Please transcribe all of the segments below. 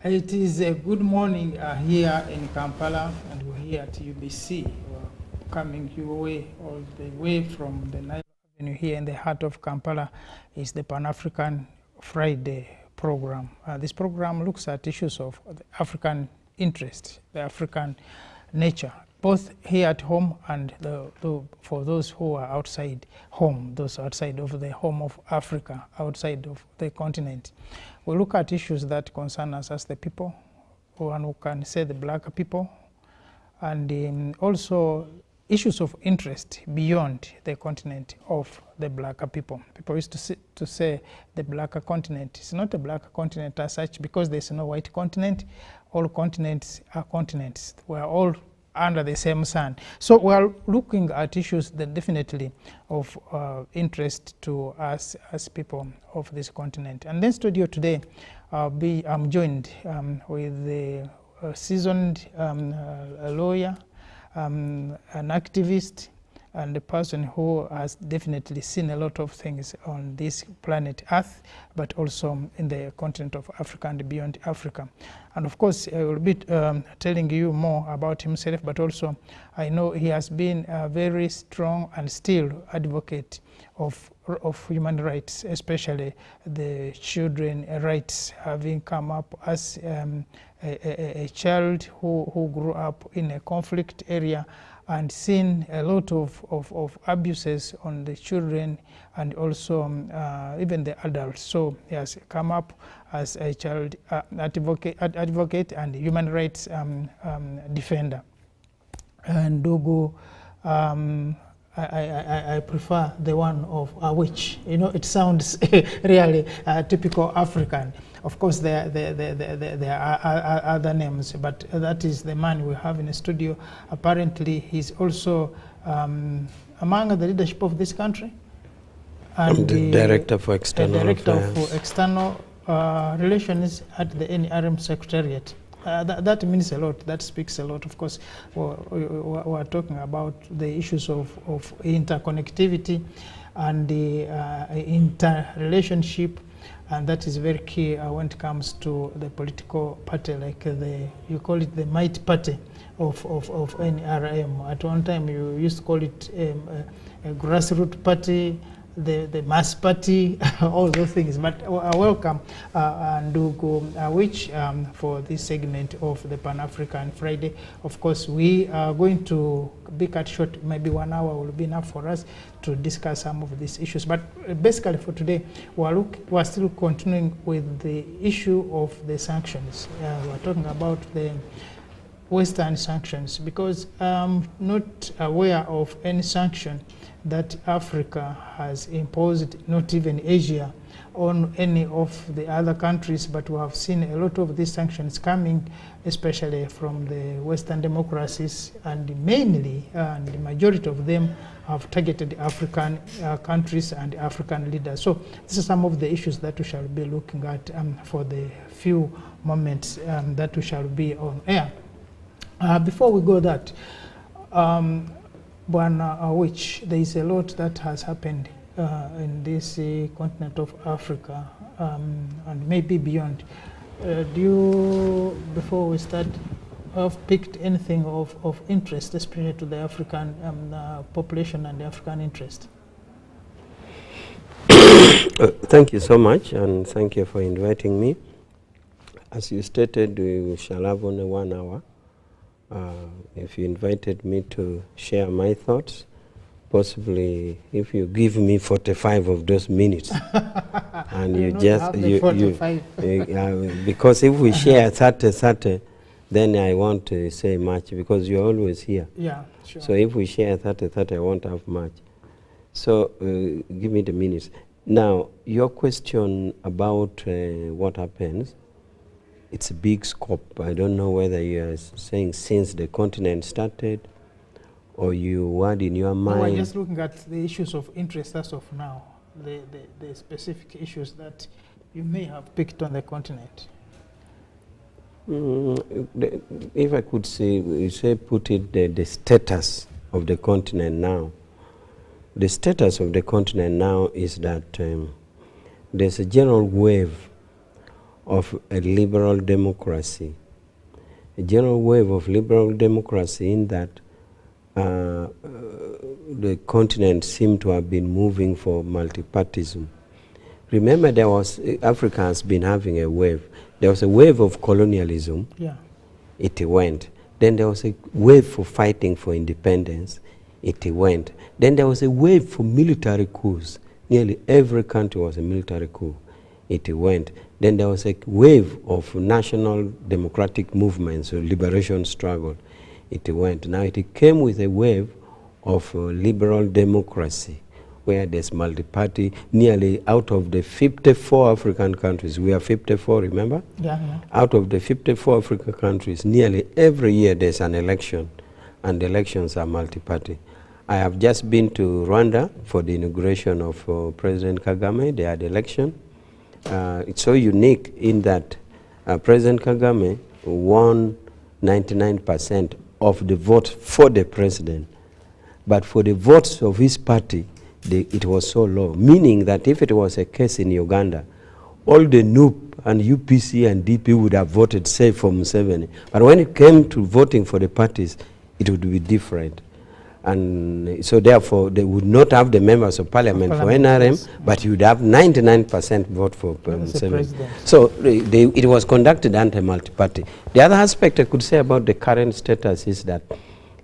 It is a good morning here in Kampala, and we're here at UBC. We're coming your way, all the way from the Nile Avenue here in the heart of Kampala is the Pan-African Friday program. This program looks at issues of the African interest, the African nature, both here at home and for those who are outside home, those outside of the home of Africa, outside of the continent. We look at issues that concern us as the people, one who can say the black people, and also issues of interest beyond the continent of the black people. People used to say the black continent. It's not a black continent as such because there's no white continent. All continents are continents. We're all under the same sun. So we're looking at issues that definitely of interest to us as people of this continent. And in studio today, I'm joined with the seasoned lawyer, an activist, and a person who has definitely seen a lot of things on this planet Earth, but also in the continent of Africa and beyond Africa. And of course, I will be telling you more about himself, but also I know he has been a very strong and still advocate of human rights, especially the children's rights, having come up as a child who grew up in a conflict area and seen a lot of abuses on the children and also even the adults. So he has come up as a child advocate and human rights defender. And Ndugu, I prefer the one of a witch. You know, it sounds really typical African. Of course, there are other names, but that is the man we have in the studio. Apparently, he's also among the leadership of this country. And I'm the Director for External Relations at the NRM Secretariat. That means a lot, that speaks a lot. Of course, we're talking about the issues of interconnectivity and the interrelationship, and that is very key when it comes to the political party, like you call it the might party of NRM. At one time you used to call it a grassroots party, the mass party, all those things. But welcome Ndugu Witch for this segment of the Pan-African Friday. Of course, we are going to be cut short. Maybe 1 hour will be enough for us to discuss some of these issues. But basically for today, we're still continuing with the issue of the sanctions. We're talking about the Western sanctions because I'm not aware of any sanction that Africa has imposed, not even Asia, on any of the other countries, but we have seen a lot of these sanctions coming, especially from the Western democracies, and mainly, and the majority of them have targeted African countries and African leaders. So this is some of the issues that we shall be looking at for the few moments that we shall be on air. Before we go that, which there is a lot that has happened in this continent of Africa and maybe beyond. Do you, before we start, have picked anything of interest, especially to the African population and the African interest? Thank you so much, and thank you for inviting me. As you stated, we shall have only 1 hour. If you invited me to share my thoughts, possibly if you give me 45 of those minutes, and you just because if we share 30, then I won't say much because you're always here. Yeah, sure. So if we share 30, I won't have much. So give me the minutes. Now, your question about what happens. It's a big scope. I don't know whether you are saying since the continent started or you had in your mind. No, we're just looking at the issues of interest as of now, the specific issues that you may have picked on the continent. If I could put it, the status of the continent now. The status of the continent now is that there's a general wave of a liberal democracy, a general wave of liberal democracy in that the continent seemed to have been moving for multipartism. Remember, Africa has been having a wave. There was a wave of colonialism. Yeah. It went. Then there was a wave for fighting for independence. It went. Then there was a wave for military coups. Nearly every country was a military coup. It went. Then there was a wave of national democratic movements, or liberation struggle. It went. Now it came with a wave of liberal democracy, where there's multi-party. Nearly out of the 54 African countries, we are 54, remember? Yeah, yeah. Out of the 54 African countries, nearly every year there's an election, and the elections are multi-party. I have just been to Rwanda for the inauguration of President Kagame. They had election. It's so unique in that President Kagame won 99% of the vote for the president. But for the votes of his party, it was so low, meaning that if it was a case in Uganda, all the NUP and UPC and DP would have voted safe for Museveni. But when it came to voting for the parties, it would be different. And so therefore, they would not have the members of parliament for NRM, yes, but you would have 99% vote for Museveni. So it was conducted under multi-party. The other aspect I could say about the current status is that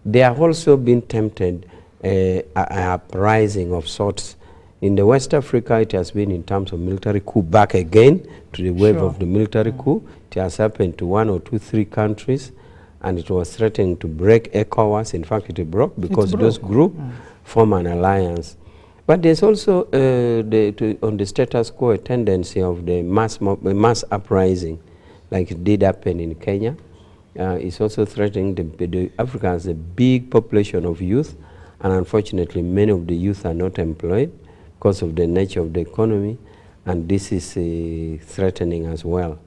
they have also been tempted an uprising of sorts. In the West Africa, it has been in terms of military coup back again to the wave of the military coup. It has happened to 1 or 2, 3 countries, and it was threatening to break ECOWAS. In fact, it broke because those groups form an alliance. But there's also, on the status quo, a tendency of the mass uprising, like it did happen in Kenya. It's also threatening Africa has a big population of youth, and unfortunately, many of the youth are not employed because of the nature of the economy, and this is threatening as well.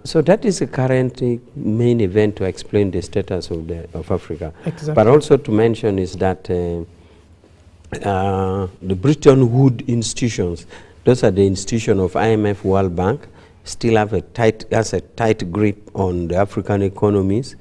So that is the current main event to explain the status of Africa. Exactly. But also to mention is that the Bretton Woods institutions, those are the institutions of IMF, World Bank, still have a tight grip on the African economies.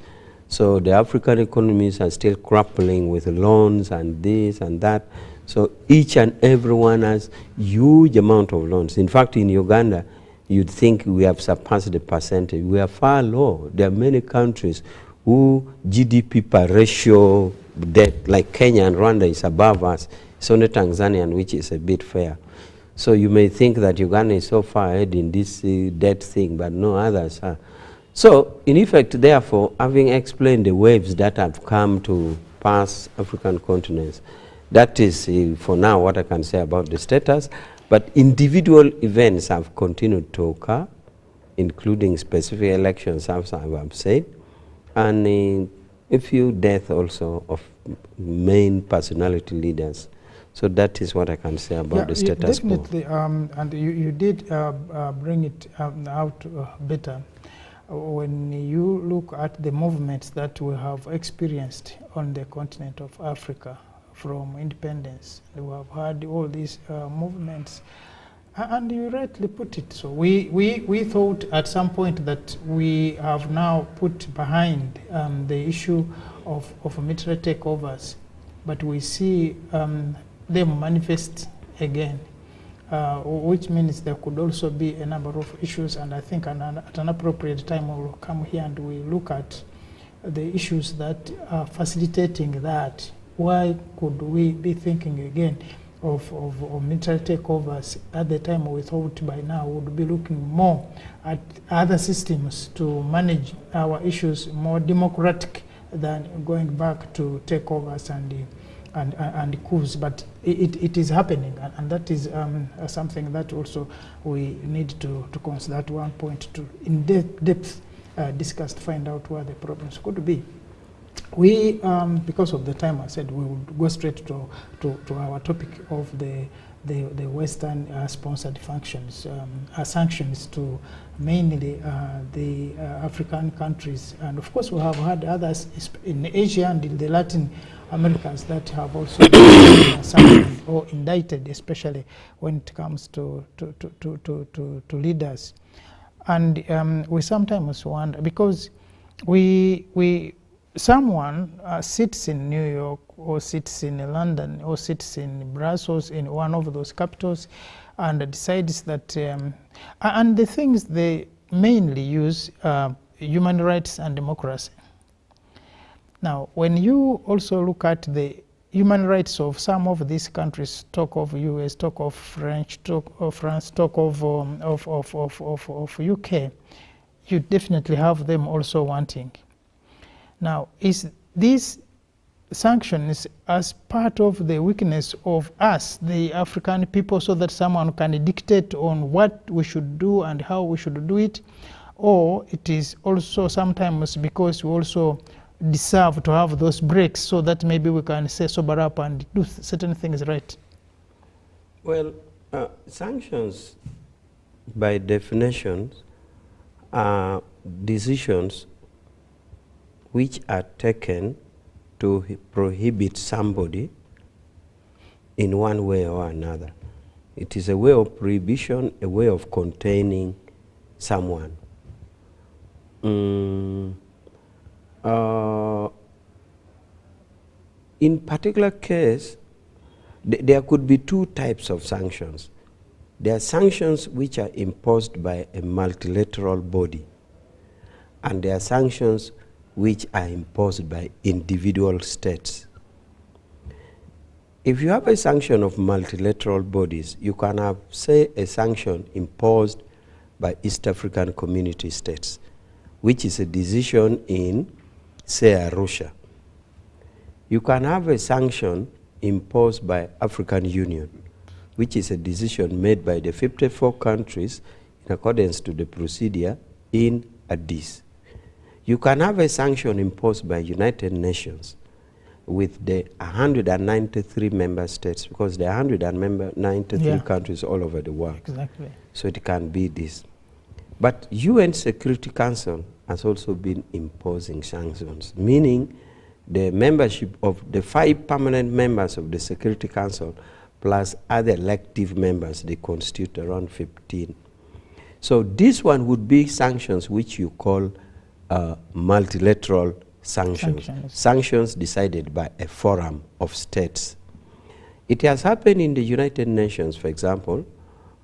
So the African economies are still grappling with loans and this and that. So each and everyone has huge amount of loans. In fact, in Uganda, you'd think we have surpassed the percentage. We are far low. There are many countries who GDP per ratio debt, like Kenya and Rwanda, is above us. It's only Tanzania, which is a bit fair. So you may think that Uganda is so far ahead in this debt thing, but no others are. So, in effect, therefore, having explained the waves that have come to pass African continents, that is, for now, what I can say about the status. But individual events have continued to occur, including specific elections, as I have said, and a few deaths also of main personality leaders. So that is what I can say about the status quo. Definitely, and you did bring it out better. When you look at the movements that we have experienced on the continent of Africa from independence, we have had all these movements, and you rightly put it. So we thought at some point that we have now put behind the issue of military takeovers, but we see them manifest again. Which means there could also be a number of issues, and I think at an appropriate time we will come here and we look at the issues that are facilitating that. Why could we be thinking again of military takeovers at the time we thought by now we would be looking more at other systems to manage our issues more democratic than going back to takeovers and coups, but it is happening, and that is something that also we need to consider at one point to in depth discuss to find out where the problems could be. We, because of the time, I said we would go straight to our topic of the Western sponsored sanctions to mainly the African countries, and of course we have had others in Asia and in the Latin Americas that have also been sanctioned or indicted, especially when it comes to leaders. And we sometimes wonder, because someone sits in New York or sits in London or sits in Brussels, in one of those capitals, and decides that, and the things they mainly use human rights and democracy. Now, when you also look at the human rights of some of these countries, talk of US, talk of French, talk of France, talk of UK, you definitely have them also wanting. Now, is this sanctions as part of the weakness of us, the African people, so that someone can dictate on what we should do and how we should do it? Or it is also sometimes because we also deserve to have those breaks, so that maybe we can say sober up and do certain things right? Well, sanctions, by definition, are decisions which are taken to prohibit somebody in one way or another. It is a way of prohibition, a way of containing someone. In particular case, there could be two types of sanctions. There are sanctions which are imposed by a multilateral body, and there are sanctions which are imposed by individual states. If you have a sanction of multilateral bodies, you can have, say, a sanction imposed by East African Community States, which is a decision in, say, Arusha. You can have a sanction imposed by African Union, which is a decision made by the 54 countries in accordance to the procedure in Addis. You can have a sanction imposed by United Nations with the 193 member states, because there are 193 countries all over the world. Exactly. So it can be this. But UN Security Council has also been imposing sanctions, meaning the membership of the 5 permanent members of the Security Council plus other elective members, they constitute around 15. So this one would be sanctions which you call multilateral sanctions. Sanctions decided by a forum of states. It has happened in the United Nations, for example.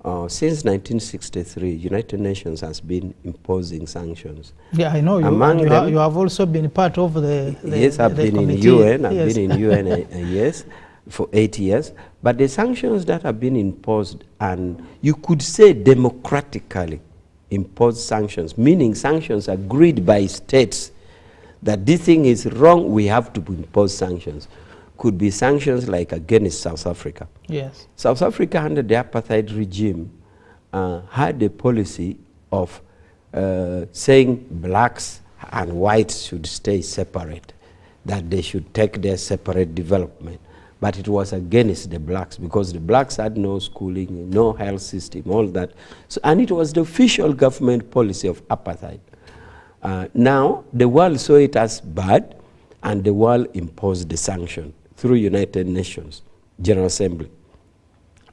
Since 1963, United Nations has been imposing sanctions. Yeah, I know. You have also been part of the yes, I've been in UN. I've been in UN, yes, for 8 years. But the sanctions that have been imposed, and you could say democratically imposed sanctions, meaning sanctions agreed by states that this thing is wrong, we have to impose sanctions, could be sanctions like against South Africa. Yes. South Africa under the apartheid regime had a policy of saying blacks and whites should stay separate, that they should take their separate development. But it was against the blacks, because the blacks had no schooling, no health system, all that. So, and it was the official government policy of apartheid. Now, the world saw it as bad, and the world imposed the sanction through United Nations General Assembly.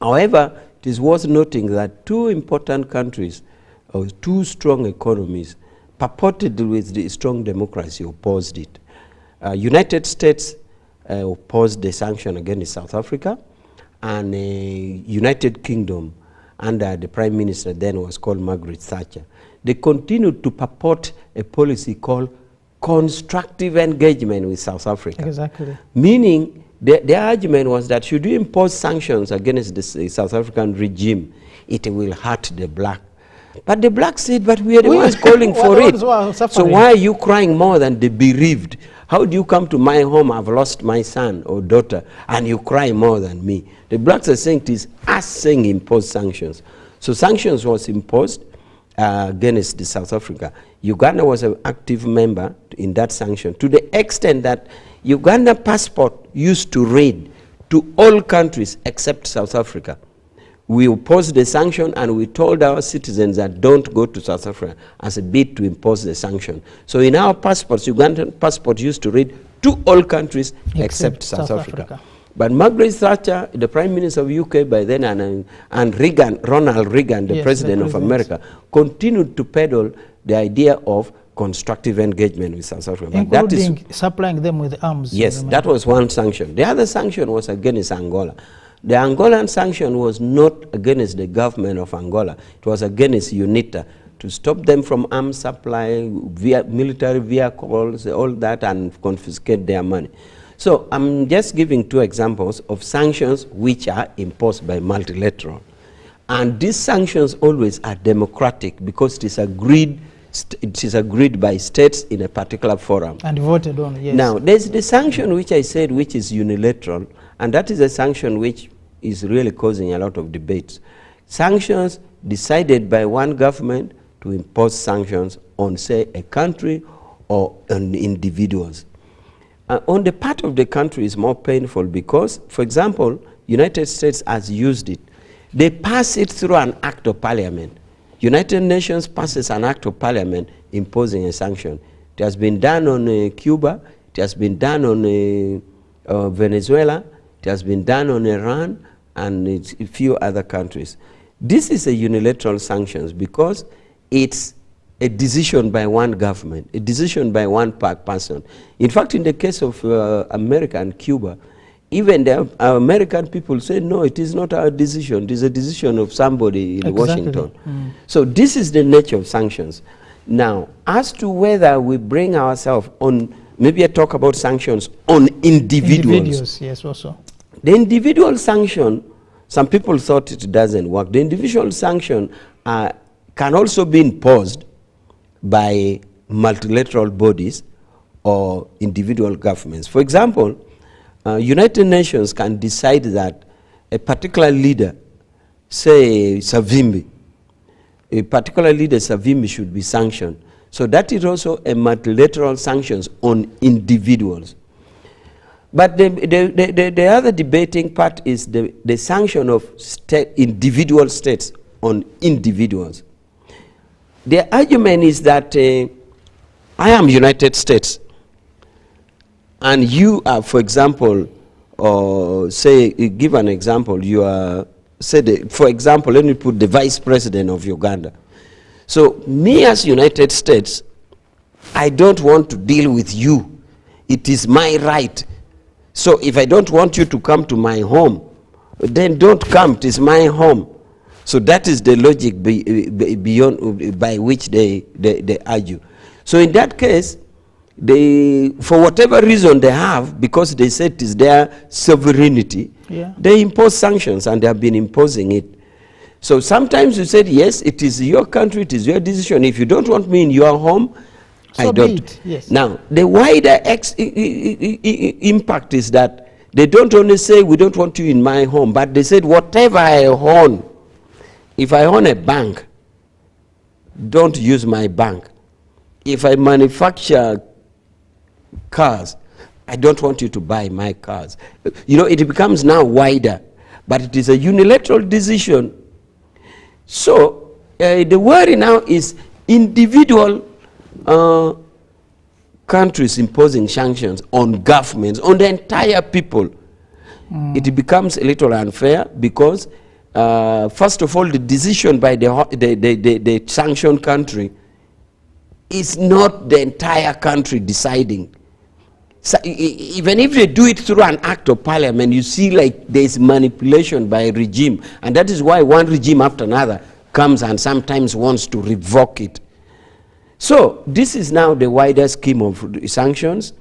However, it is worth noting that 2 important countries, or 2 strong economies, purported with the strong democracy, opposed it. United States opposed the sanction against South Africa, and United Kingdom, under the Prime Minister then was called Margaret Thatcher, they continued to purport a policy called constructive engagement with South Africa. Exactly. Meaning, the argument was that should you impose sanctions against the South African regime, it will hurt the black. But the blacks said, but we are the ones calling for it. So why are you crying more than the bereaved? How do you come to my home, I've lost my son or daughter, and you cry more than me? The blacks are saying it is us saying impose sanctions. So sanctions was imposed against the South Africa. Uganda was an active member in that sanction, to the extent that Uganda passport used to read to all countries except South Africa. We opposed the sanction, and we told our citizens that don't go to South Africa as a bid to impose the sanction. So in our passports, Ugandan passport used to read to all countries except South Africa. But Margaret Thatcher, the Prime Minister of UK by then, and Reagan, Ronald Reagan, the President of America, continued to peddle the idea of constructive engagement with South Africa. Including supplying them with arms. Yes, that was one sanction. The other sanction was against Angola. The Angolan sanction was not against the government of Angola. It was against UNITA, to stop them from arms supply, military vehicles, all that, and confiscate their money. So I'm just giving two examples of sanctions which are imposed by multilateral. And these sanctions always are democratic because it is agreed by states in a particular forum. And voted on, yes. Now, there's the sanction which I said, which is unilateral, and that is a sanction which is really causing a lot of debates. Sanctions decided by one government to impose sanctions on, say, a country or on individuals. On the part of the country is more painful because, for example, United States has used it. They pass it through an act of parliament. United Nations passes an act of parliament imposing a sanction. It has been done on Cuba, it has been done on Venezuela, it has been done on Iran, and a few other countries. This is a unilateral sanctions because it's a decision by one government, a decision by one person. In fact, in the case of America and Cuba, even the American people say, no, it is not our decision. It is a decision of somebody in Washington. So this is the nature of sanctions. Now, as to whether we bring ourselves on, maybe I talk about sanctions on individuals. Individuals, yes, also. The individual sanction, some people thought it doesn't work. The individual sanction can also be imposed by multilateral bodies or individual governments. For example, United Nations can decide that a particular leader, say Savimbi, a particular leader, Savimbi, should be sanctioned. So that is also a multilateral sanctions on individuals. But the other debating part is the sanction of individual states on individuals. The argument is that I am United States, and you are, for example, say, give an example, you are, say, for example, let me put the Vice President of Uganda. So me as United States, I don't want to deal with you. It is my right. So if I don't want you to come to my home, then don't come, it is my home. So that is the logic beyond, by which they argue. So in that case, for whatever reason they have, because they said it is their sovereignty, they impose sanctions, and they have been imposing it. So sometimes you said, yes, it is your country, it is your decision. If you don't want me in your home, so I don't. Yes. Now, the wider impact is that they don't only say, we don't want you in my home, but they said, whatever I own, if I own a bank, don't use my bank. If I manufacture cars, I don't want you to buy my cars. You know, it becomes now wider, but it is a unilateral decision. So the worry now is individual countries imposing sanctions on governments, on the entire people. It becomes a little unfair because first of all, the decision by the sanctioned country is not the entire country deciding. So even if they do it through an act of parliament, you see like there's manipulation by a regime, and that is why one regime after another comes and sometimes wants to revoke it. So this is now the wider scheme of sanctions,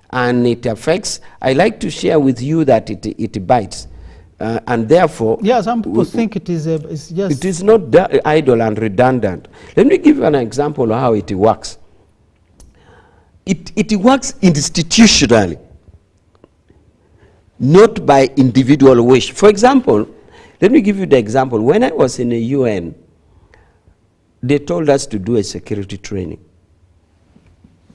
and it affects. I like to share with you that it bites. And therefore, some people think it is it's just. It is not idle and redundant. Let me give you an example of how it works. It works institutionally, not by individual wish. For example, let me give you the example. When I was in the UN, they told us to do a security training.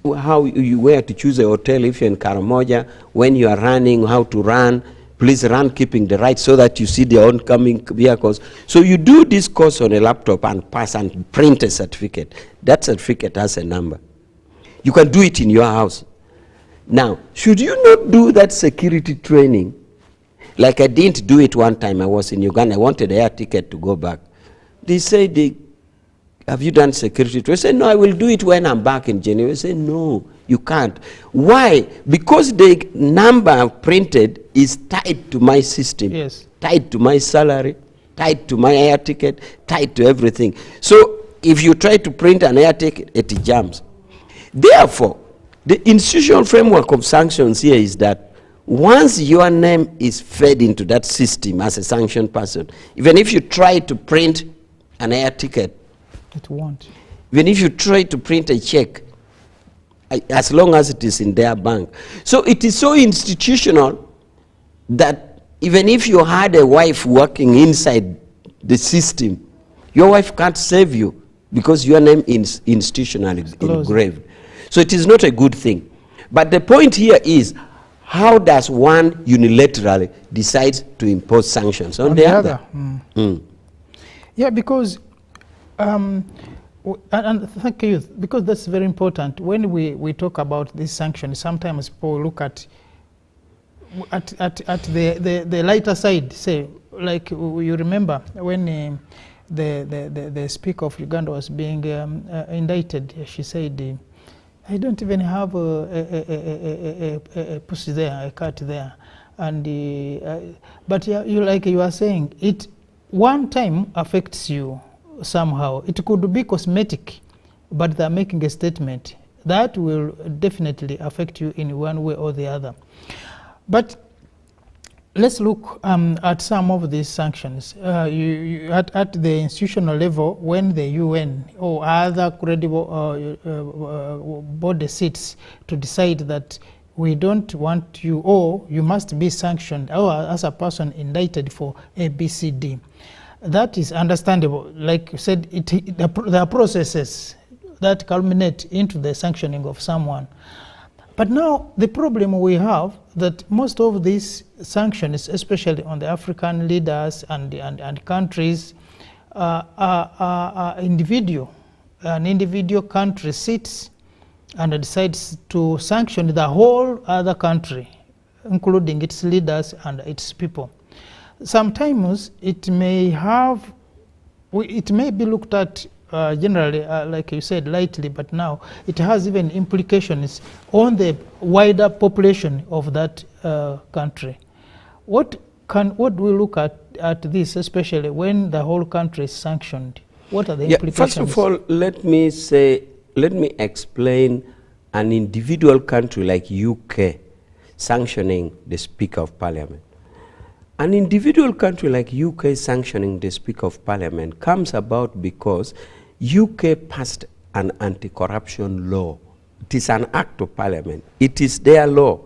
How you were to choose a hotel if you're in Karamoja, when you are running, how to run. Please run keeping the right so that you see the oncoming vehicles. So you do this course on a laptop and pass and print a certificate. That certificate has a number. You can do it in your house. Now, should you not do that security training Like I didn't do it one time. I was in Uganda. I wanted an air ticket to go back. They said, have you done security? I said, no, I will do it when I'm back in Geneva. I said, no, you can't. Why? Because the number printed is tied to my system. Yes. Tied to my salary, tied to my air ticket, tied to everything. So if you try to print an air ticket, it jams. Therefore, the institutional framework of sanctions here is that once your name is fed into that system as a sanctioned person, even if you try to print an air ticket, it won't. Even if you try to print a check, as long as it is in their bank. So it is so institutional that even if you had a wife working inside the system, your wife can't save you because your name is institutionally engraved. So it is not a good thing. But the point here is, how does one unilaterally decide to impose sanctions on the other? Yeah, because, and thank you, because that's very important. When we talk about these sanctions, sometimes people look at the lighter side, say, like you remember when the Speaker of Uganda was being indicted, she said, I don't even have a pussy there, a cat there. And but you are saying, it one time affects you somehow. It could be cosmetic, but they're making a statement that will definitely affect you in one way or the other. But let's look at some of these sanctions. At the institutional level, when the UN or other credible body sits to decide that we don't want you, or you must be sanctioned, or as a person indicted for ABCD, that is understandable. Like you said, there are processes that culminate into the sanctioning of someone. But now the problem we have that most of these sanctions, especially on the African leaders and countries, are individual. An individual country sits and decides to sanction the whole other country, including its leaders and its people. Sometimes it may be looked at generally, like you said, lightly, but now it has even implications on the wider population of that country. What do we look at this, especially when the whole country is sanctioned? What are the implications? First of all, let me explain an individual country like UK sanctioning the Speaker of Parliament. An individual country like UK sanctioning the Speaker of Parliament comes about because UK passed an anti-corruption law. It is an act of Parliament. It is their law.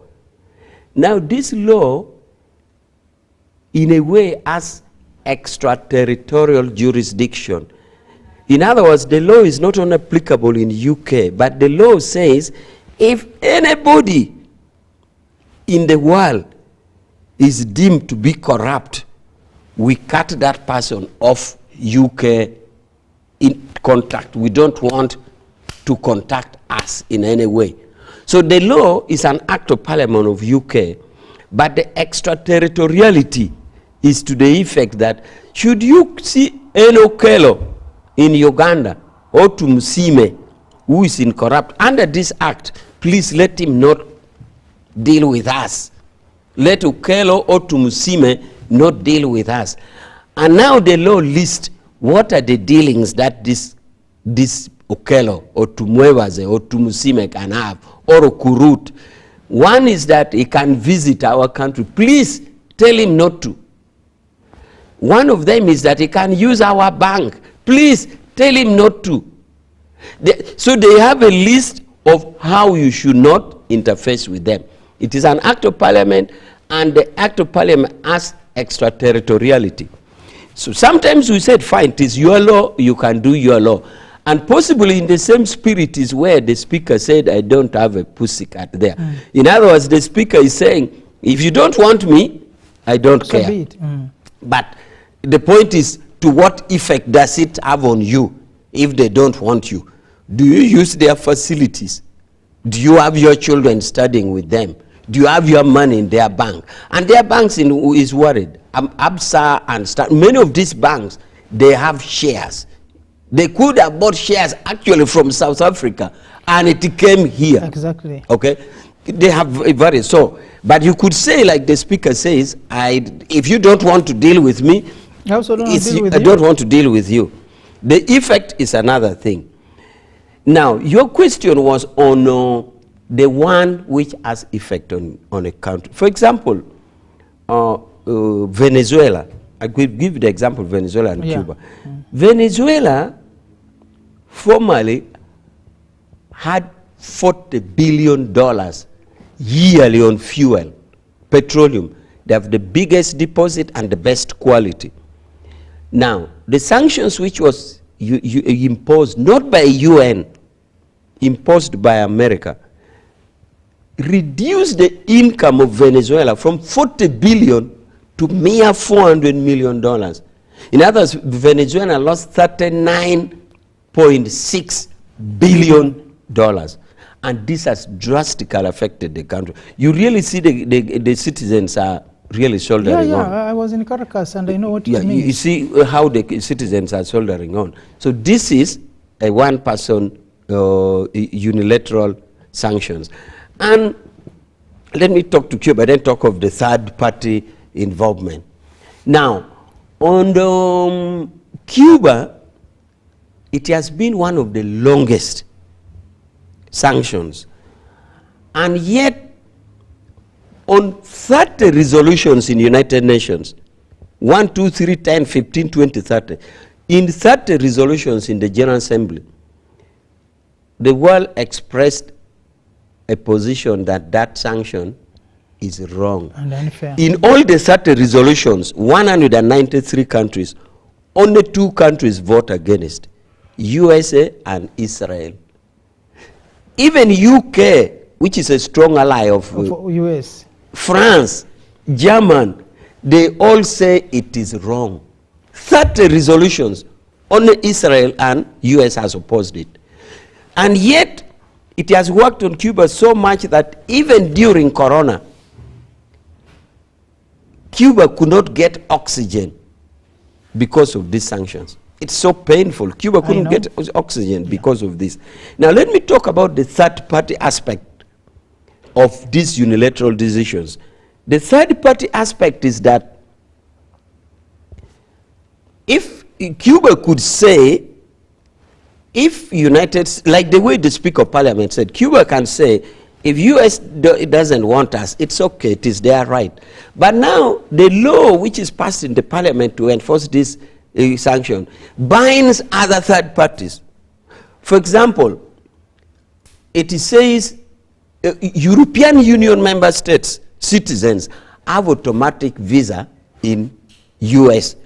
Now this law, in a way, has extraterritorial jurisdiction. In other words, the law is not only applicable in UK, but the law says if anybody in the world is deemed to be corrupt, we cut that person off UK in contact. We don't want to contact us in any way. So the law is an act of Parliament of UK, but the extraterritoriality is to the effect that should you see Eno Kelo in Uganda or Tumusime who is in corrupt, under this act, please let him not deal with us. Let Ukelo or Tumusime not deal with us. And now the law lists what are the dealings that this Ukelo or Tumwewaze or Tumusime can have, or Kurut. One is that he can visit our country. Please tell him not to. One of them is that he can use our bank. Please tell him not to. So they have a list of how you should not interface with them. It is an act of Parliament, and the act of Parliament has extraterritoriality. So sometimes we said, fine, it is your law, you can do your law. And possibly in the same spirit is where the Speaker said, I don't have a pussycat there. In other words, the Speaker is saying, if you don't want me, I don't care. But the point is, to what effect does it have on you if they don't want you? Do you use their facilities? Do you have your children studying with them? Do you have your money in their bank? And their banks is worried. Absa and many of these banks, they have shares. They could have bought shares actually from South Africa, and it came here. Exactly. Okay, they have various. So, but you could say, like the speaker says, if you don't want to deal with me, I also don't want to deal with I you. don't want to deal with you. The effect is another thing. Now, your question was on the one which has effect on a country. For example, Venezuela. I could give the example of Venezuela and Cuba. Venezuela formerly had $40 billion yearly on fuel, petroleum. They have the biggest deposit and the best quality. Now, the sanctions which was imposed, not by UN, imposed by America, reduced the income of Venezuela from 40 billion to mere $400 million. In other words, Venezuela lost $39.6 billion. And this has drastically affected the country. You really see the citizens are really shouldering on. I was in Caracas and I know what it means. You see how the citizens are shouldering on. So this is a one-person unilateral sanctions. And let me talk to Cuba, then talk of the third-party involvement. Now, on Cuba, it has been one of the longest sanctions. And yet, on 30 resolutions in the United Nations, 1, 2, 3, 10, 15, 20, 30, in 30 resolutions in the General Assembly, the world expressed a position that that sanction is wrong. And unfair. In all the 30 resolutions, 193 countries, only 2 countries vote against, USA and Israel. Even UK, which is a strong ally of US, France, German, they all say it is wrong. 30 resolutions, only Israel and US has opposed it. And yet, it has worked on Cuba so much that even during Corona, Cuba could not get oxygen because of these sanctions. It's so painful. Cuba couldn't get oxygen because of this. Now, let me talk about the third-party aspect of these unilateral decisions. The third-party aspect is that if Cuba could say, if like the way the Speaker of Parliament said, Cuba can say, if US doesn't want us, it's okay, it is their right. But now, the law which is passed in the Parliament to enforce this sanction binds other third parties. For example, it says European Union member states, citizens, have automatic visa in US.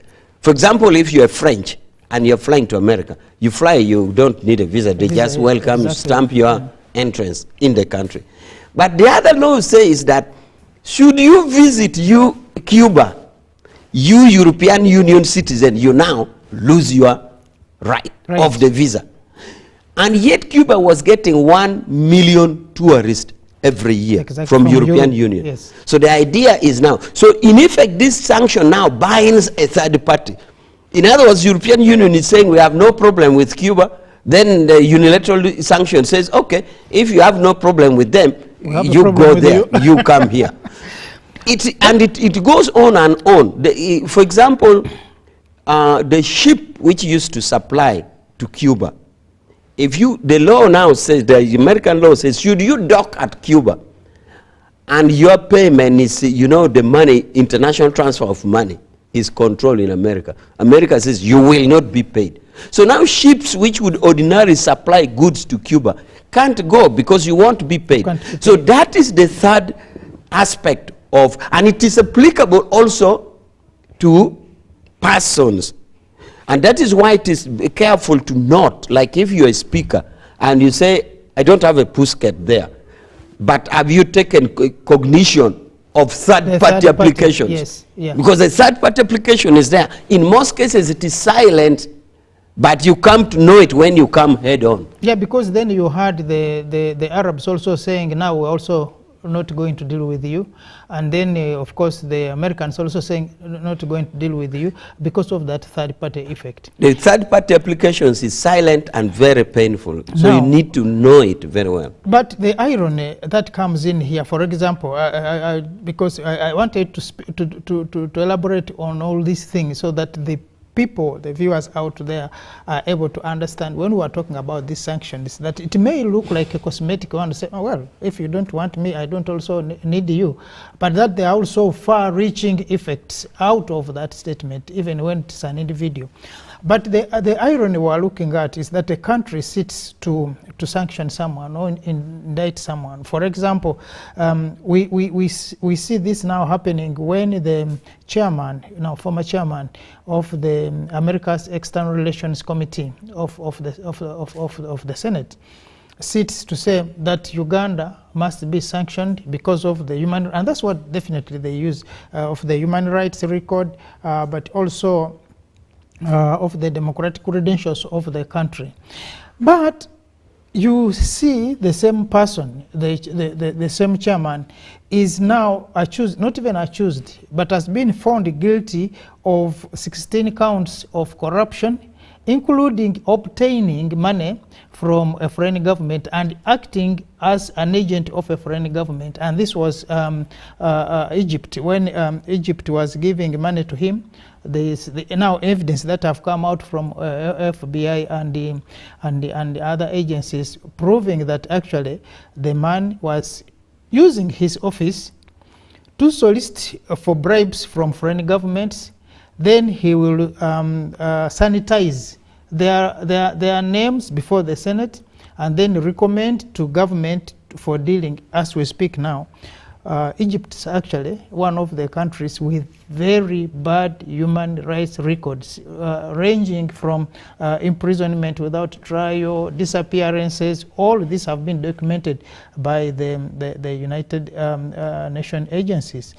For example, if you're French and you're flying to America, you fly, you don't need a visa, they just welcome, stamp your entrance in the country. But the other law says that should you visit Cuba, you European Union citizen, you now lose your right of the visa. And yet Cuba was getting 1 million tourists every year from European Union. Yes. So the idea is now, so in effect this sanction now binds a third party. In other words, European Union is saying we have no problem with Cuba. Then the unilateral sanction says, okay, if you have no problem with them, you go there, you come here. It goes on and on. For example, the ship which used to supply to Cuba, the law now says, the American law says, should you dock at Cuba and your payment is, the money, international transfer of money is controlled in America. America says you will not be paid. So now ships which would ordinarily supply goods to Cuba can't go because you won't be paid. So that is the third aspect of, and it is applicable also to persons. And that is why it is careful to note, like if you're a speaker and you say, I don't have a Pusket there, but have you taken cognition of third-party applications? Yes. Yeah. Because the third-party application is there. In most cases, it is silent, but you come to know it when you come head-on. Yeah, because then you heard the Arabs also saying, now we're also not going to deal with you. And then, of course, the Americans also saying not going to deal with you because of that third-party effect. The third-party applications is silent and very painful. So Now, you need to know it very well. But the irony that comes in here, for example, because I wanted to elaborate on all these things so that the people, the viewers out there, are able to understand when we are talking about these sanctions, that it may look like a cosmetic one to say, oh, well, if you don't want me, I don't also need you. But that there are also far-reaching effects out of that statement, even when it's an individual. But the irony we are looking at is that a country sits to sanction someone or indict someone. For example, we see this now happening when the chairman, former chairman of the America's External Relations Committee of the Senate, sits to say that Uganda must be sanctioned because of the human, and that's what definitely they use of the human rights record, but also of the democratic credentials of the country. But you see the same person, the same chairman, is now accused, not even accused, but has been found guilty of 16 counts of corruption, including obtaining money from a foreign government and acting as an agent of a foreign government. And this was Egypt. When Egypt was giving money to him, there is now evidence that have come out from FBI and the other agencies proving that actually the man was using his office to solicit for bribes from foreign governments. Then he will sanitize their names before the Senate and then recommend to government for dealing. As we speak now, Egypt is actually one of the countries with very bad human rights records, ranging from imprisonment without trial, disappearances. All these have been documented by the United Nations agencies.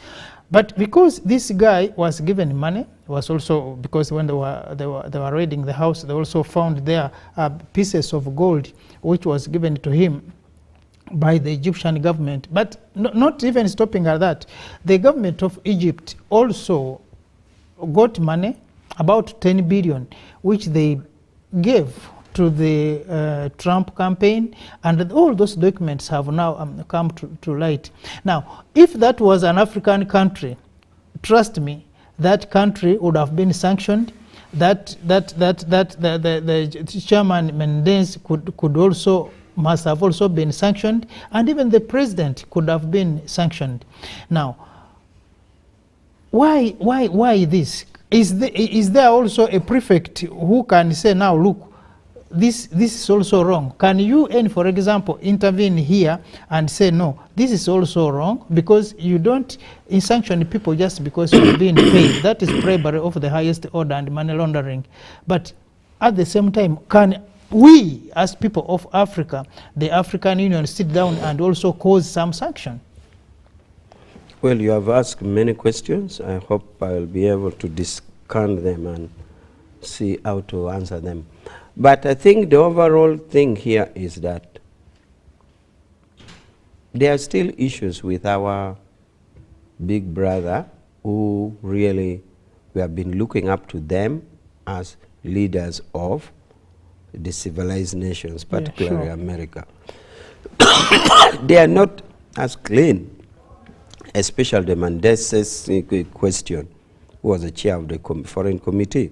But because this guy was given money, was also because when they were raiding the house, they also found there pieces of gold which was given to him by the Egyptian government. But not even stopping at that, the government of Egypt also got money, about 10 billion, which they gave to the Trump campaign, and all those documents have now come to light. Now, if that was an African country, trust me, that country would have been sanctioned. The chairman Menendez must have also been sanctioned, and even the president could have been sanctioned. Now, why this? Is there also a prefect who can say, now look, this is also wrong? Can UN, for example, intervene here and say, no, this is also wrong, because you don't sanction people just because you're being paid. That is bribery of the highest order and money laundering. But at the same time, can we, as people of Africa, the African Union, sit down and also cause some sanction? Well, you have asked many questions. I hope I'll be able to discern them and see how to answer them. But I think the overall thing here is that there are still issues with our big brother, who really we have been looking up to them as leaders of the civilized nations, particularly America. They are not as clean, especially the Menendez question, who was the chair of the Foreign Committee.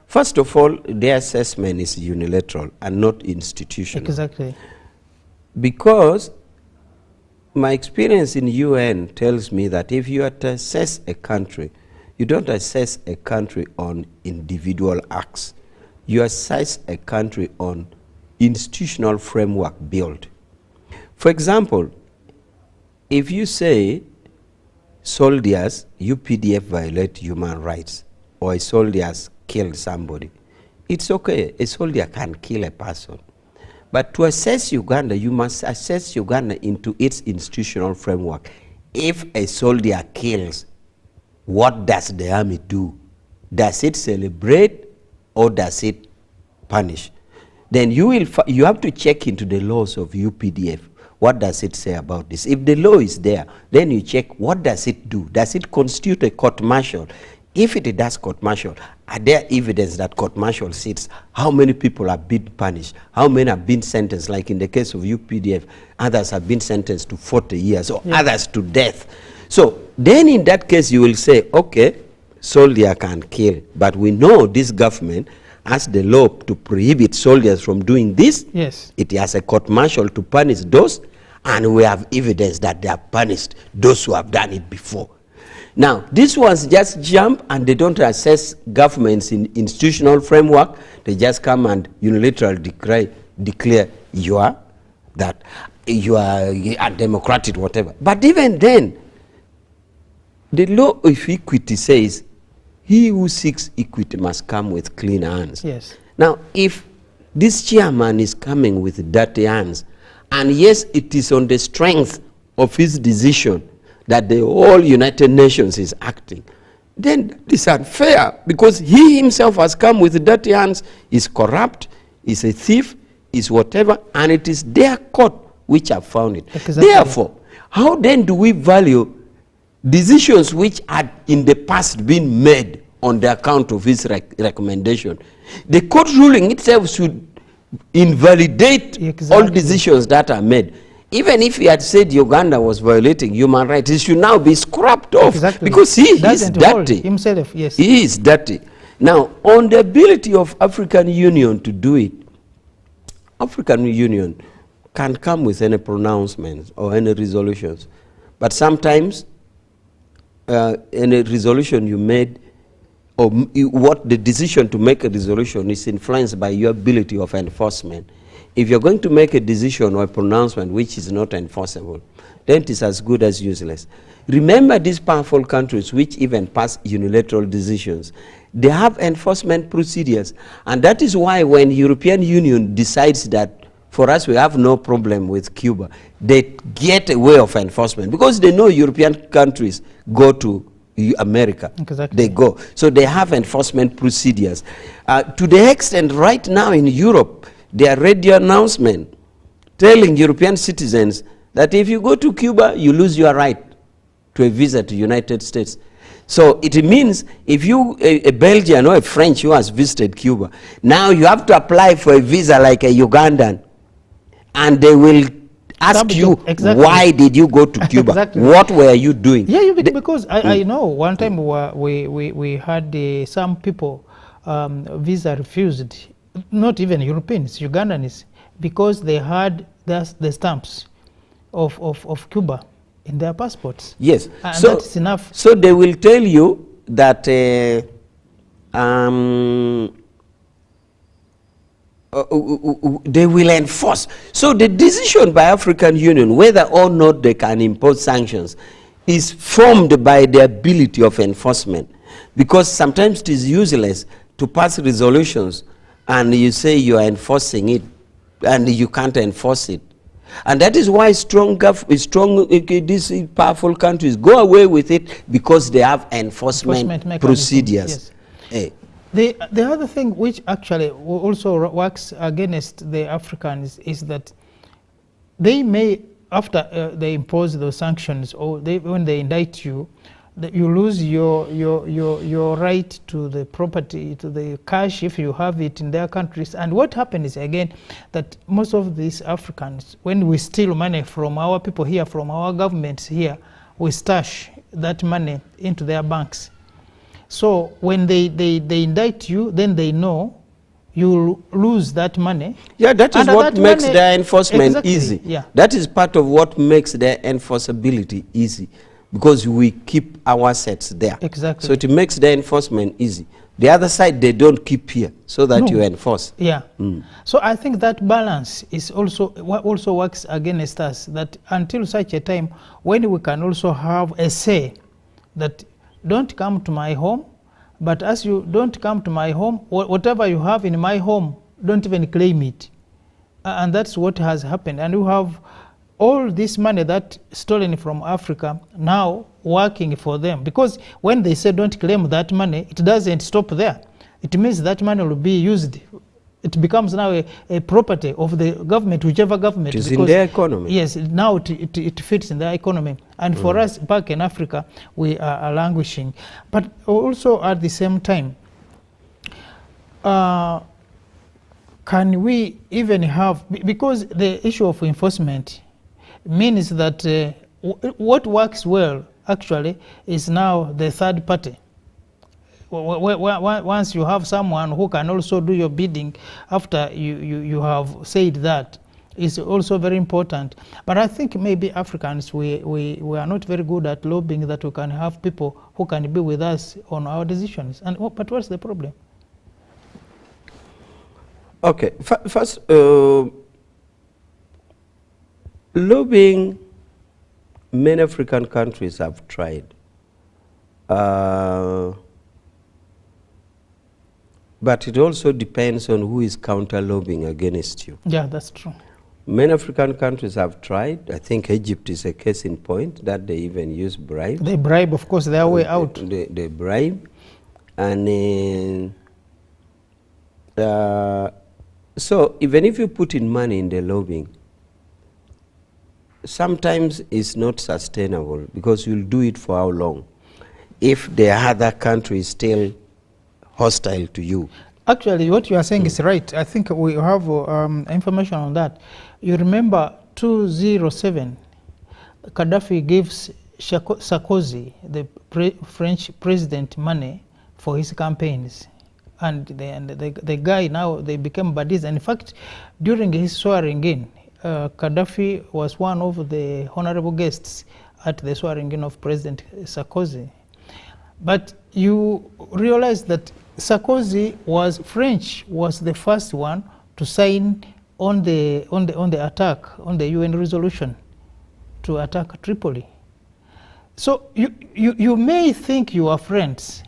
First of all, their assessment is unilateral and not institutional. Exactly. Because my experience in UN tells me that if you are to assess a country, you don't assess a country on individual acts. You assess a country on institutional framework built. For example, if you say soldiers, UPDF violate human rights, or soldiers kill somebody, it's okay. A soldier can kill a person. But to assess Uganda, you must assess Uganda into its institutional framework. If a soldier kills, what does the army do? Does it celebrate or does it punish? then you have to check into the laws of UPDF. What does it say about this? If the law is there, then you check what does it do. Does it constitute a court martial? If it does court martial, are there evidence that court martial sits? How many people have been punished? How many have been sentenced? Like in the case of UPDF, others have been sentenced to 40 years or others to death. So then in that case, you will say, okay, soldier can kill, but we know this government has the law to prohibit soldiers from doing this. Yes. It has a court martial to punish those, and we have evidence that they have punished those who have done it before. Now, these ones just jump and they don't assess government's institutional framework. They just come and unilaterally declare you are undemocratic, whatever. But even then, the law of equity says, he who seeks equity must come with clean hands. Yes. Now, if this chairman is coming with dirty hands, and yes, it is on the strength of his decision that the whole United Nations is acting, then this is unfair, because he himself has come with dirty hands, is corrupt, is a thief, is whatever, and it is their court which have found it. Exactly. Therefore, how then do we value decisions which had in the past been made on the account of his recommendation? The court ruling itself should invalidate all decisions that are made. Even if he had said Uganda was violating human rights, he should now be scrapped off, because he is dirty. Himself, yes. He is dirty. Now, on the ability of African Union to do it, African Union can come with any pronouncements or any resolutions, but sometimes any resolution you made, or what the decision to make a resolution is influenced by your ability of enforcement. If you're going to make a decision or a pronouncement which is not enforceable, then it is as good as useless. Remember, these powerful countries which even pass unilateral decisions, they have enforcement procedures. And that is why when European Union decides that for us we have no problem with Cuba, they get a way of enforcement, because they know European countries go to America. Exactly. They go. So they have enforcement procedures. To the extent right now in Europe, there are radio announcement telling European citizens that if you go to Cuba, you lose your right to a visa to United States. So it means if you, a Belgian or a French who has visited Cuba, now you have to apply for a visa like a Ugandan, and they will ask you, why did you go to Cuba? Exactly. What were you doing? Yeah, because I know one time we had some people visa refused, not even Europeans, Ugandans, because they had the stamps of Cuba in their passports. Yes, and so that's enough. So they will tell you that they will enforce. So the decision by African Union, whether or not they can impose sanctions, is formed by the ability of enforcement. Because sometimes it is useless to pass resolutions and you say you are enforcing it and you can't enforce it. And that is why these powerful countries go away with it, because they have enforcement procedures. Yes. The other thing which actually also works against the Africans is that they may, after they impose those sanctions, or when they indict you, that you lose your right to the property, to the cash, if you have it in their countries. And what happens is, again, that most of these Africans, when we steal money from our people here, from our governments here, we stash that money into their banks. So when they indict you, then they know you lose that money. Yeah, that is what makes their enforcement easy. Yeah. That is part of what makes their enforceability easy, because we keep our assets there. Exactly. So it makes their enforcement easy. The other side, they don't keep here, so that you enforce. Yeah. So I think that balance is also works against us, that until such a time when we can also have a say that don't come to my home, but as you don't come to my home, whatever you have in my home, don't even claim it. And that's what has happened. And you have all this money that stolen from Africa now working for them, because when they say don't claim that money, it doesn't stop there. It means that money will be used it becomes now a property of the government, whichever government. It is in their economy. Yes, now it fits in their economy. And for us back in Africa, we are languishing. But also at the same time, can we even have, because the issue of enforcement means that what works well actually is now the third party. Once you have someone who can also do your bidding after you have said that, is also very important. But I think maybe Africans, we are not very good at lobbying that we can have people who can be with us on our decisions. But what's the problem? Okay, first, lobbying, many African countries have tried. But it also depends on who is counter-lobbying against you. Yeah, that's true. Many African countries have tried. I think Egypt is a case in point that they even use bribe. They bribe, of course, their way out. They bribe. And so even if you put in money in the lobbying, sometimes it's not sustainable because you'll do it for how long? If the other country is still hostile to you. Actually, what you are saying is right. I think we have information on that. You remember 2007, Gaddafi gives Sarkozy, the French president, money for his campaigns. And the guy now, they became buddies. And in fact, during his swearing in, Gaddafi was one of the honorable guests at the swearing in of President Sarkozy. But you realize that Sarkozy was French, was the first one to sign on the attack, on the UN resolution to attack Tripoli. So you may think you are friends,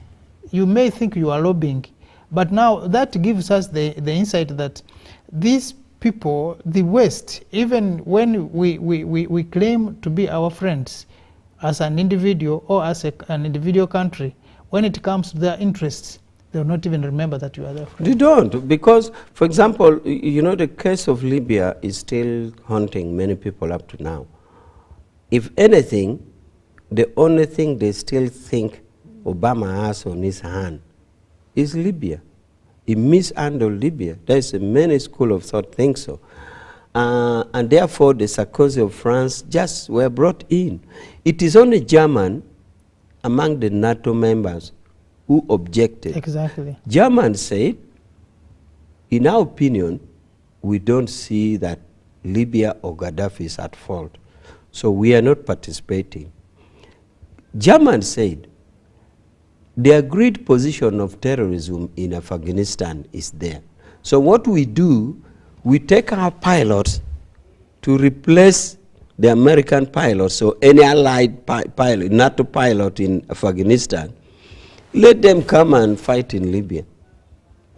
you may think you are lobbying, but now that gives us the insight that these people, the West, even when we claim to be our friends as an individual or as an individual country, when it comes to their interests, they will not even remember that you are their friend. They don't, because, for example, you know, the case of Libya is still haunting many people up to now. If anything, the only thing they still think Obama has on his hand is Libya. He mishandled Libya. There's a many school of thought think so. And therefore, the Sarkozy of France just were brought in. It is only German among the NATO members who objected. Exactly. Germans said, in our opinion, we don't see that Libya or Gaddafi is at fault, so we are not participating. Germans said, the agreed position of terrorism in Afghanistan is there. So what we do, we take our pilots to replace the American pilots, so any allied pilot, NATO pilot in Afghanistan, let them come and fight in Libya.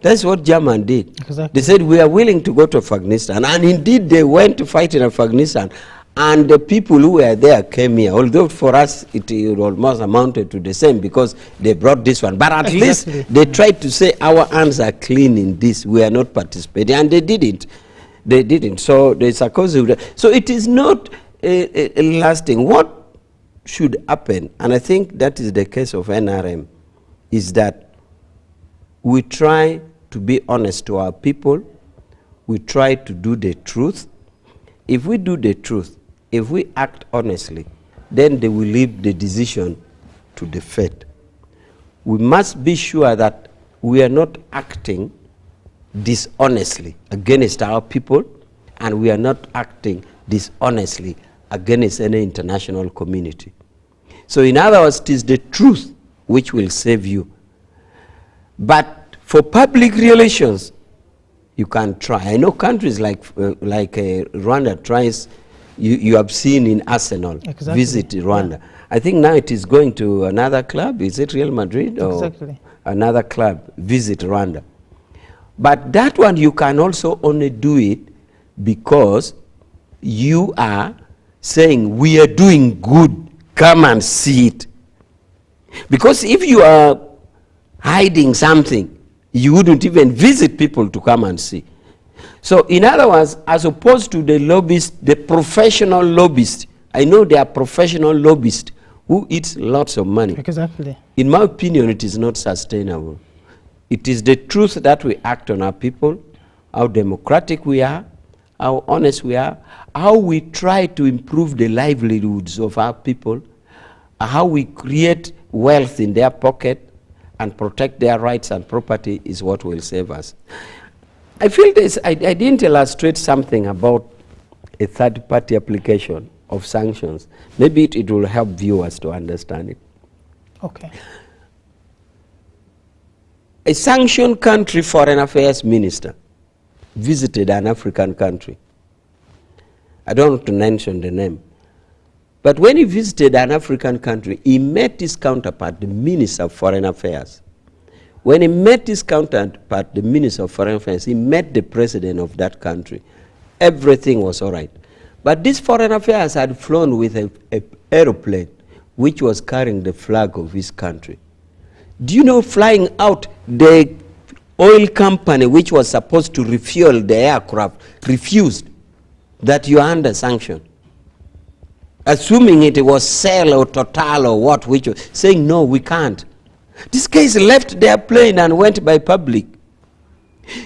That's what Germany did. Exactly. They said, we are willing to go to Afghanistan. And indeed, they went to fight in Afghanistan. And the people who were there came here. Although for us, it almost amounted to the same because they brought this one. But at least they tried to say, our hands are clean in this. We are not participating. And they didn't. They didn't. So the Sarkozy. So it is not lasting. What should happen, and I think that is the case of NRM, is that we try to be honest to our people. We try to do the truth. If we do the truth, if we act honestly, then they will leave the decision to the fate. We must be sure that we are not acting dishonestly against our people, and we are not acting dishonestly against any international community. So in other words, it is the truth which will save you. But for public relations, you can try. I know countries like Rwanda tries, you have seen in Arsenal, visit Rwanda. Yeah. I think now it is going to another club, is it Real Madrid? Or another club, visit Rwanda. But that one you can also only do it because you are saying we are doing good, come and see it. Because if you are hiding something, You wouldn't even visit people to come and see. So in other words, as opposed to the lobbyists, the professional lobbyists, I know they are professional lobbyists who eat lots of money. Exactly. In my opinion, it is not sustainable. It is the truth that we act on our people, how democratic we are, how honest we are, how we try to improve the livelihoods of our people, how we create wealth in their pocket and protect their rights and property is what will save us. I feel this, I didn't illustrate something about a third-party application of sanctions. Maybe it will help viewers to understand it. Okay. A sanctioned country foreign affairs minister visited an African country. I don't want to mention the name. But when he visited an African country, he met his counterpart, the Minister of Foreign Affairs. When he met his counterpart, the Minister of Foreign Affairs, he met the president of that country. Everything was all right. But this Foreign Affairs had flown with an aeroplane which was carrying the flag of his country. Do you know, flying out, the oil company which was supposed to refuel the aircraft refused that you are under sanction, assuming it was Shell or Total or what, which was saying, no, we can't. This case left their plane and went by public.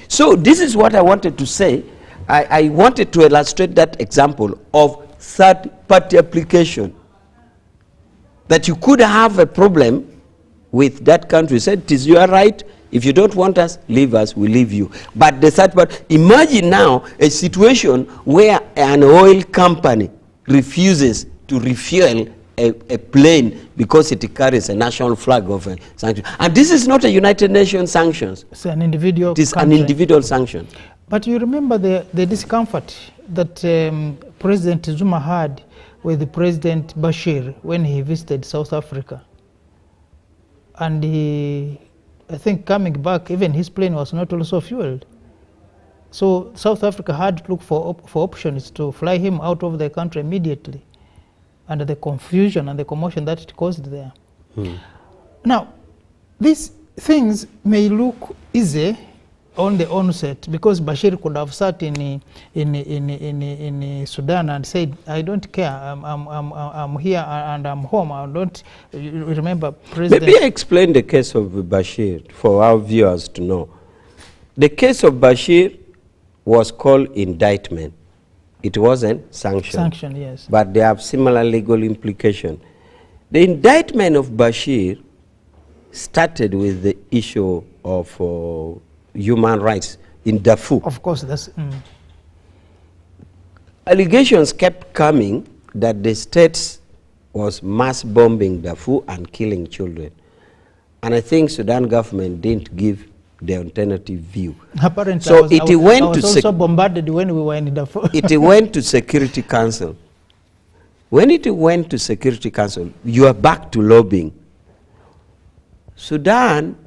So this is what I wanted to say. I wanted to illustrate that example of third-party application, that you could have a problem with that country. Said, it is your right. If you don't want us, leave us, we leave you. But the third part, imagine now a situation where an oil company refuses to refuel a plane because it carries a national flag of a sanction. And this is not a United Nations sanctions. It's an individual It is country. an individual sanction. But you remember the discomfort that President Zuma had with President Bashir when he visited South Africa. And he, I think coming back, even his plane was not also fueled. So South Africa had to look for options to fly him out of the country immediately, and the confusion and the commotion that it caused there. Now, these things may look easy on the onset because Bashir could have sat in Sudan and said, I don't care, I'm here and I'm home. I don't remember President. Maybe I explain the case of Bashir for our viewers to know. The case of Bashir was called indictment. It wasn't sanction. Sanction, yes. But they have similar legal implication. The indictment of Bashir started with the issue of human rights in Darfur. Of course, that's... Allegations kept coming that the states was mass bombing Darfur and killing children. And I think Sudan government didn't give the alternative view. Apparently, so I was also bombarded when we were in Darfur. It went to Security Council. When it went to Security Council, you are back to lobbying. Sudan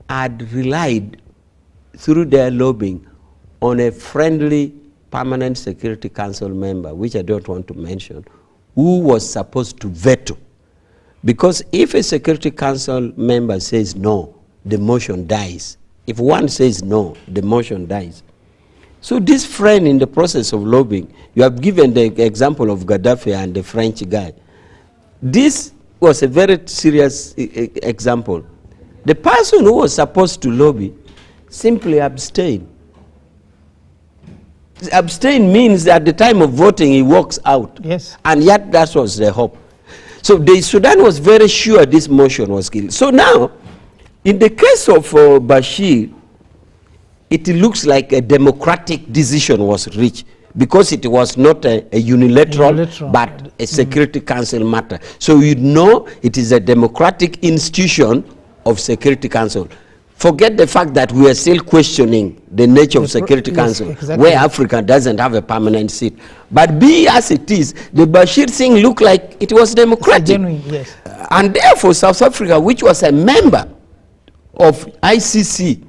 had relied through their lobbying on a friendly permanent Security Council member, which I don't want to mention, who was supposed to veto. Because if a Security Council member says no, the motion dies. If one says no, the motion dies. So this friend, in the process of lobbying, you have given the example of Gaddafi and the French guy. This was a very serious example. The person who was supposed to lobby simply abstained. Abstain means at the time of voting he walks out. Yes. And yet that was the hope. So the Sudan was very sure this motion was killed. So now, in the case of Bashir, it looks like a democratic decision was reached because it was not a unilateral, but a Security Council matter. So you know it is a democratic institution of Security Council. Forget the fact that we are still questioning the nature of Security Council, exactly, where Africa doesn't have a permanent seat. But be as it is, the Bashir thing looked like it was democratic. Genuine, yes. And therefore South Africa, which was a member of ICC,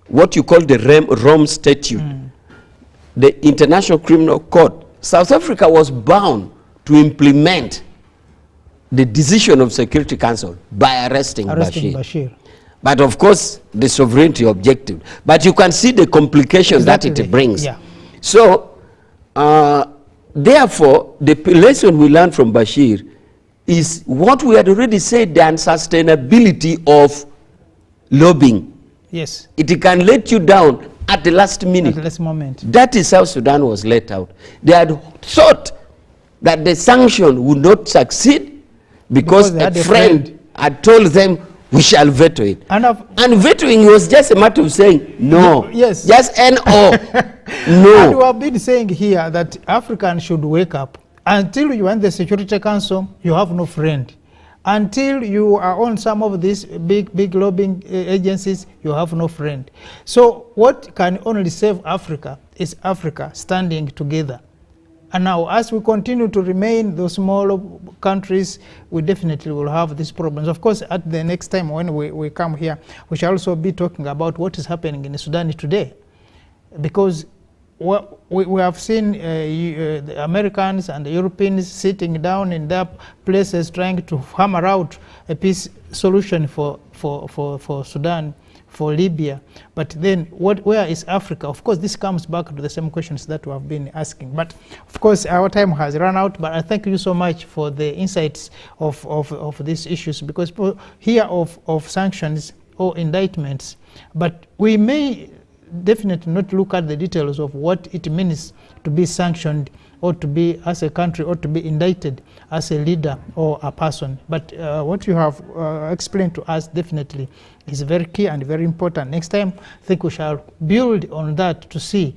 what you call the Rome Statute, the International Criminal Court, South Africa was bound to implement the decision of Security Council by arresting Bashir. But of course, the sovereignty objective. But you can see the complications that it brings. Yeah. So, therefore, the lesson we learned from Bashir is what we had already said, the unsustainability of lobbying. Yes. It can let you down at the last minute. At the last moment. That is how Sudan was let out. They had thought that the sanction would not succeed because they had a a friend had told them, we shall veto it. And vetoing was just a matter of saying, no. Yes. Just N-O. No. And we have been saying here that Africans should wake up. Until you are in the Security Council, you have no friend. Until you are on some of these big lobbying agencies, you have no friend. So what can only save Africa is Africa standing together. And now, as we continue to remain those small countries, we definitely will have these problems. Of course, at the next time when we come here, we shall also be talking about what is happening in Sudan today. Because we have seen the Americans and the Europeans sitting down in their places trying to hammer out a peace solution for Sudan, for Libya. But then where is Africa? Of course, this comes back to the same questions that we have been asking. But of course, our time has run out. But I thank you so much for the insights of these issues, because people hear of sanctions or indictments, but we may definitely not look at the details of what it means to be sanctioned or to be as a country or to be indicted as a leader or a person. But what you have explained to us definitely is very key and very important. Next time, I think we shall build on that to see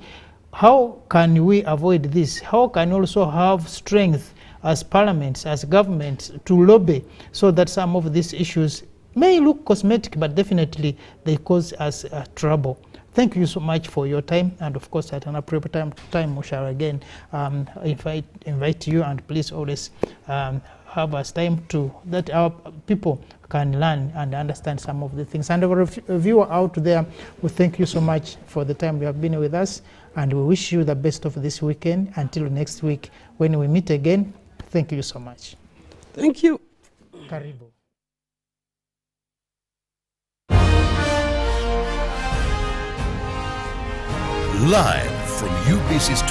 how can we avoid this? How can we also have strength as parliaments, as governments, to lobby so that some of these issues may look cosmetic, but definitely they cause us trouble. Thank you so much for your time, and of course at an appropriate time we shall again invite you, and please always have us time to that our people can learn and understand some of the things. And our viewer out there, we thank you so much for the time you have been with us, and we wish you the best of this weekend. Until next week when we meet again, thank you so much. Thank you. Karibu. Live from UBC Studio.